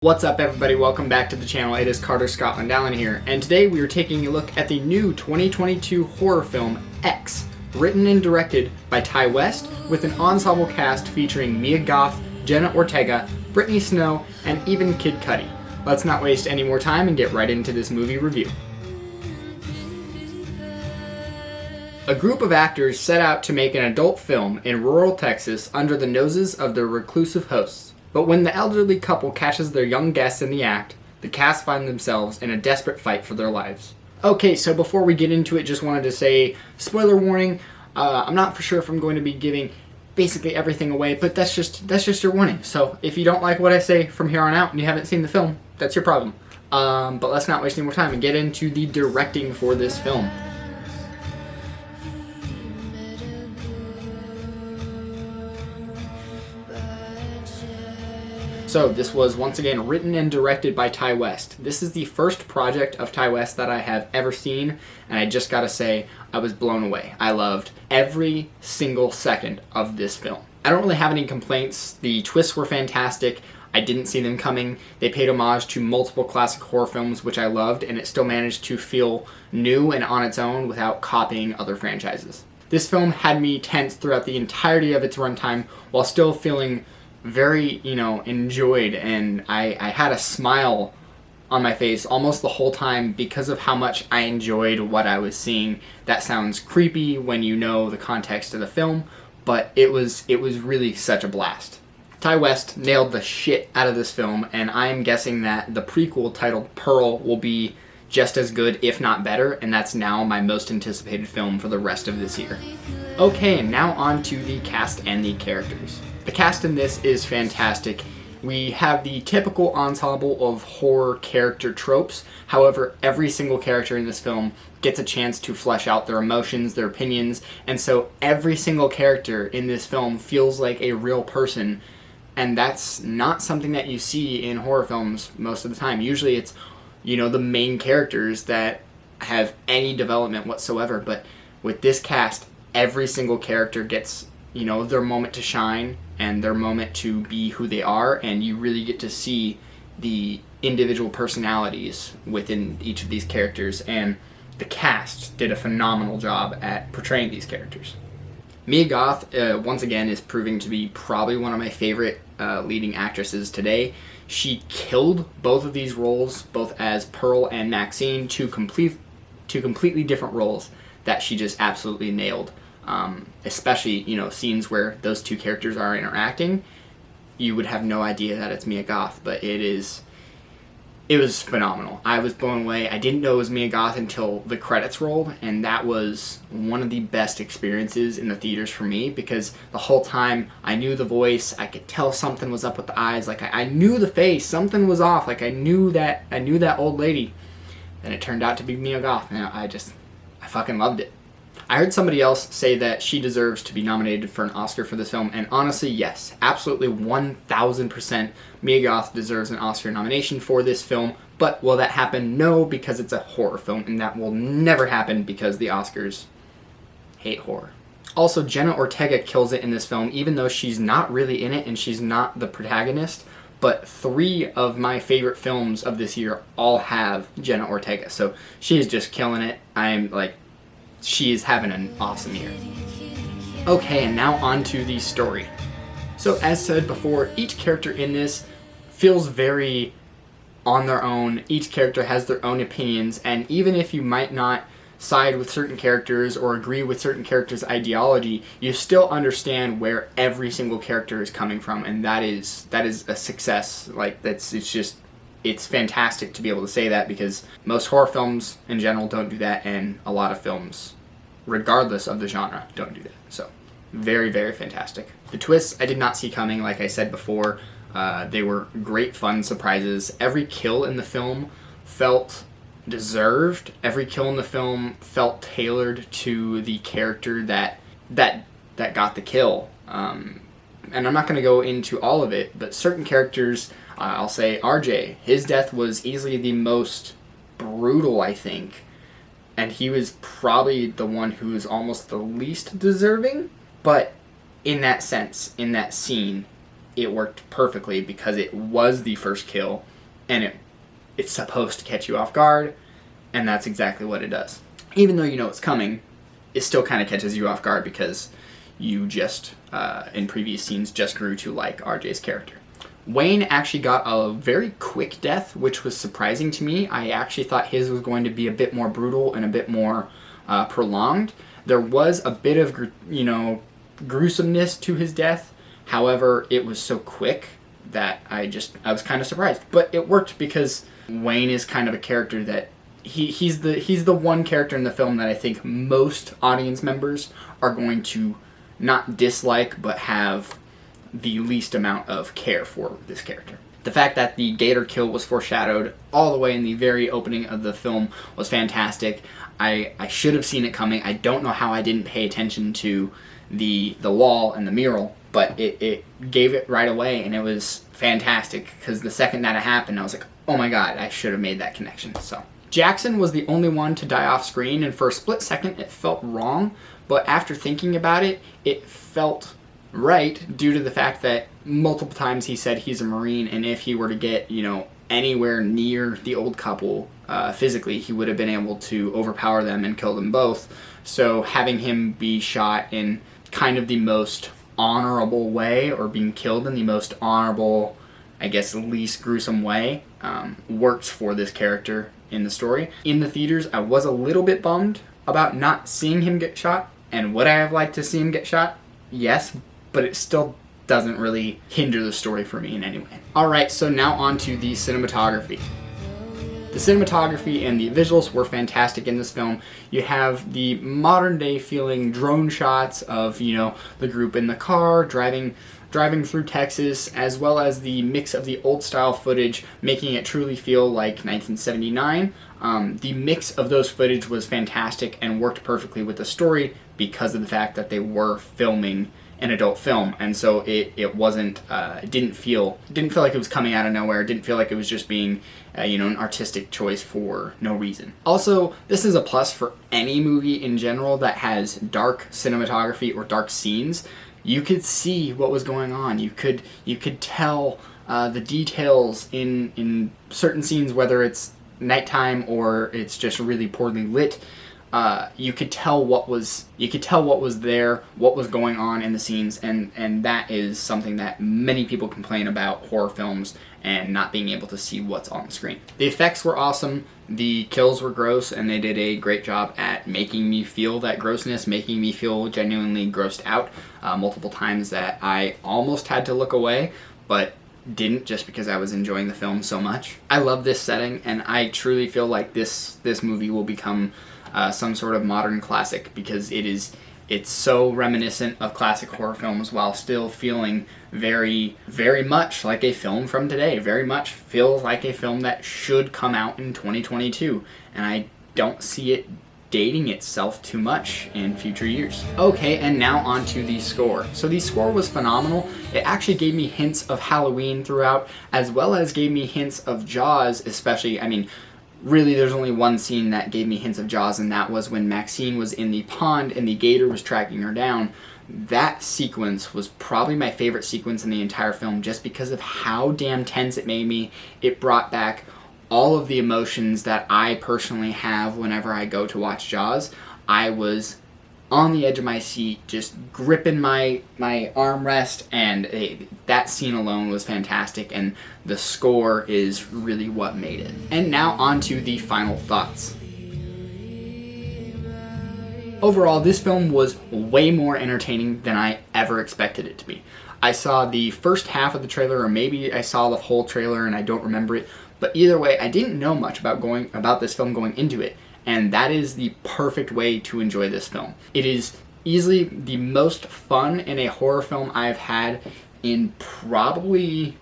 What's up everybody, welcome back to the channel. It is Carter Scotland Allen here, and today we are taking a look at the new 2022 horror film X, written and directed by Ty West, with an ensemble cast featuring Mia Goth, Jenna Ortega, Brittany Snow, and even Kid Cudi. Let's not waste any more time and get right into this movie review. A group of actors set out to make an adult film in rural Texas under the noses of their reclusive hosts. But when the elderly couple catches their young guests in the act, the cast find themselves in a desperate fight for their lives. Okay, so before we get into it, just wanted to say, spoiler warning, I'm not for sure if I'm going to be giving basically everything away, but that's just your warning. So if you don't like what I say from here on out and you haven't seen the film, that's your problem. But let's not waste any more time and get into the directing for this film. So this was once again written and directed by Ty West. This is the first project of Ty West that I have ever seen, and I just gotta say, I was blown away. I loved every single second of this film. I don't really have any complaints. The twists were fantastic. I didn't see them coming. They paid homage to multiple classic horror films, which I loved, and it still managed to feel new and on its own without copying other franchises. This film had me tense throughout the entirety of its runtime while still feeling very, enjoyed, and I had a smile on my face almost the whole time because of how much I enjoyed what I was seeing. That sounds creepy when you know the context of the film, but it was really such a blast. Ty West nailed the shit out of this film, and I'm guessing that the prequel titled Pearl will be just as good, if not better, and that's now my most anticipated film for the rest of this year. Okay, and now on to the cast and the characters. The cast in this is fantastic. We have the typical ensemble of horror character tropes. However, every single character in this film gets a chance to flesh out their emotions, their opinions, and so every single character in this film feels like a real person, and that's not something that you see in horror films most of the time. Usually it's, the main characters that have any development whatsoever, but with this cast, every single character gets their moment to shine and their moment to be who they are, and you really get to see the individual personalities within each of these characters, and the cast did a phenomenal job at portraying these characters. Mia Goth, once again, is proving to be probably one of my favorite leading actresses today. She killed both of these roles, both as Pearl and Maxine, two completely different roles that she just absolutely nailed. Especially, scenes where those two characters are interacting, you would have no idea that it's Mia Goth, but it was phenomenal. I was blown away. I didn't know it was Mia Goth until the credits rolled, and that was one of the best experiences in the theaters for me, because the whole time I knew the voice, I could tell something was up with the eyes, like I knew the face, something was off, like I knew that old lady, and it turned out to be Mia Goth, and I fucking loved it. I heard somebody else say that she deserves to be nominated for an Oscar for this film, and honestly, yes, absolutely 1000% Mia Goth deserves an Oscar nomination for this film, but will that happen? No, because it's a horror film, and that will never happen because the Oscars hate horror. Also, Jenna Ortega kills it in this film, even though she's not really in it and she's not the protagonist, but 3 of my favorite films of this year all have Jenna Ortega, so she is just killing it. She is having an awesome year. Okay, and now on to the story. So as said before, each character in this feels very on their own. Each character has their own opinions, and even if you might not side with certain characters or agree with certain characters' ideology, you still understand where every single character is coming from, and that is a success. It's fantastic to be able to say that, because most horror films in general don't do that, and a lot of films, regardless of the genre, don't do that. So, very, very fantastic. The twists I did not see coming, like I said before. They were great fun surprises. Every kill in the film felt deserved. Every kill in the film felt tailored to the character that got the kill. And I'm not going to go into all of it, but certain characters, I'll say RJ, his death was easily the most brutal, I think, and he was probably the one who was almost the least deserving, but in that sense, in that scene, it worked perfectly because it was the first kill, and it's supposed to catch you off guard, and that's exactly what it does. Even though you know it's coming, it still kind of catches you off guard because you just, in previous scenes, just grew to like RJ's character. Wayne actually got a very quick death, which was surprising to me. I actually thought his was going to be a bit more brutal and a bit more prolonged. There was a bit of, gruesomeness to his death. However, it was so quick that I was kind of surprised. But it worked because Wayne is kind of a character that he's the one character in the film that I think most audience members are going to not dislike, but have the least amount of care for this character. The fact that the gator kill was foreshadowed all the way in the very opening of the film was fantastic. I should have seen it coming. I don't know how I didn't pay attention to the wall and the mural, but it gave it right away, and it was fantastic because the second that it happened, I was like, oh my god, I should have made that connection. So Jackson was the only one to die off screen, and for a split second it felt wrong, but after thinking about it, it felt right due to the fact that multiple times he said he's a Marine, and if he were to get, anywhere near the old couple physically, he would have been able to overpower them and kill them both. So having him be shot in kind of the most honorable way, or being killed in the most honorable, I guess, least gruesome way, works for this character in the story. In the theaters, I was a little bit bummed about not seeing him get shot, and would I have liked to see him get shot? Yes, but it still doesn't really hinder the story for me in any way. Alright, so now on to the cinematography. The cinematography and the visuals were fantastic in this film. You have the modern day feeling drone shots of, the group in the car driving through Texas, as well as the mix of the old style footage, making it truly feel like 1979. The mix of those footage was fantastic and worked perfectly with the story because of the fact that they were filming an adult film, and so it wasn't didn't feel like it was coming out of nowhere. It didn't feel like it was just being an artistic choice for no reason. Also, this is a plus for any movie in general that has dark cinematography or dark scenes. You could see what was going on. You could tell the details in certain scenes, whether it's nighttime or it's just really poorly lit. You could tell what was there, what was going on in the scenes, and that is something that many people complain about horror films and not being able to see what's on the screen. The effects were awesome, the kills were gross, and they did a great job at making me feel that grossness, making me feel genuinely grossed out multiple times that I almost had to look away, but didn't, just because I was enjoying the film so much. I love this setting, and I truly feel like this movie will become some sort of modern classic, because it's so reminiscent of classic horror films while still feeling very, very much like a film from today. Very much feels like a film that should come out in 2022, and I don't see it dating itself too much in future years. Okay, and now on to the score. So the score was phenomenal. It actually gave me hints of Halloween throughout, as well as gave me hints of Jaws, especially, really, there's only one scene that gave me hints of Jaws, and that was when Maxine was in the pond and the gator was tracking her down. That sequence was probably my favorite sequence in the entire film, just because of how damn tense it made me. It brought back all of the emotions that I personally have whenever I go to watch Jaws. I was on the edge of my seat, just gripping my armrest, and that scene alone was fantastic, and the score is really what made it. And now on to the final thoughts. Overall, this film was way more entertaining than I ever expected it to be. I saw the first half of the trailer, or maybe I saw the whole trailer and I don't remember it, but either way, I didn't know much about this film going into it. And that is the perfect way to enjoy this film. It is easily the most fun in a horror film I've had in probably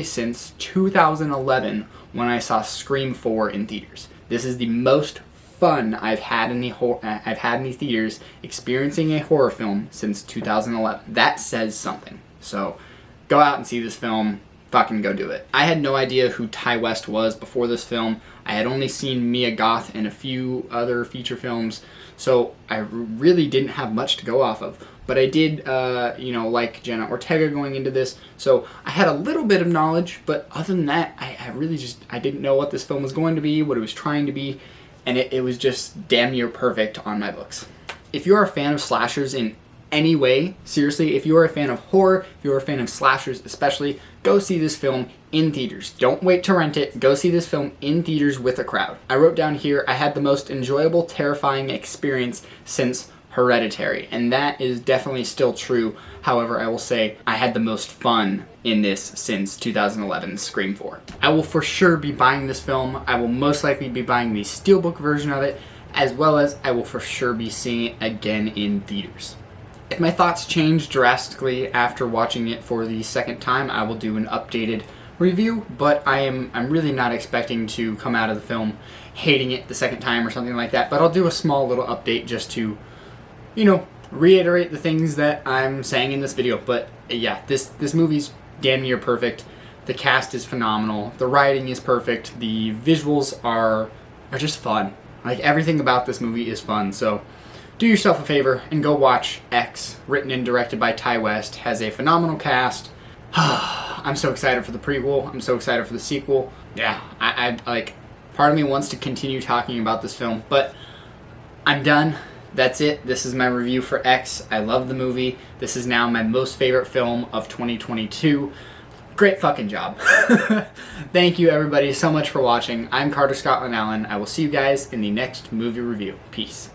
since 2011, when I saw Scream 4 in theaters. This is the most fun I've had in the theaters experiencing a horror film since 2011. That says something. So go out and see this film. Fucking go do it. I had no idea who Ty West was before this film. I had only seen Mia Goth in a few other feature films, so I really didn't have much to go off of. but I did, like Jenna Ortega going into this, so I had a little bit of knowledge, but other than that, I really just, I didn't know what this film was going to be, what it was trying to be, and it was just damn near perfect on my books. If you're a fan of slashers in any way, seriously, if you're a fan of horror, if you're a fan of slashers especially, go see this film in theaters. Don't wait to rent it. Go see this film in theaters with a crowd. I wrote down here, I had the most enjoyable, terrifying experience since Hereditary, and that is definitely still true. However, I will say I had the most fun in this since 2011's Scream 4. I will for sure be buying this film. I will most likely be buying the Steelbook version of it, as well as I will for sure be seeing it again in theaters. If my thoughts change drastically after watching it for the second time, I will do an updated review, but I'm really not expecting to come out of the film hating it the second time or something like that, but I'll do a small little update just to, reiterate the things that I'm saying in this video. But yeah, this movie's damn near perfect. The cast is phenomenal. The writing is perfect. The visuals are just fun. Like, everything about this movie is fun, so do yourself a favor and go watch X, written and directed by Ty West. Has a phenomenal cast. I'm so excited for the prequel. I'm so excited for the sequel. Yeah, I like, part of me wants to continue talking about this film, but I'm done. That's it. This is my review for X. I love the movie. This is now my most favorite film of 2022. Great fucking job. Thank you everybody so much for watching. I'm Carter Scotland Allen. I will see you guys in the next movie review. Peace.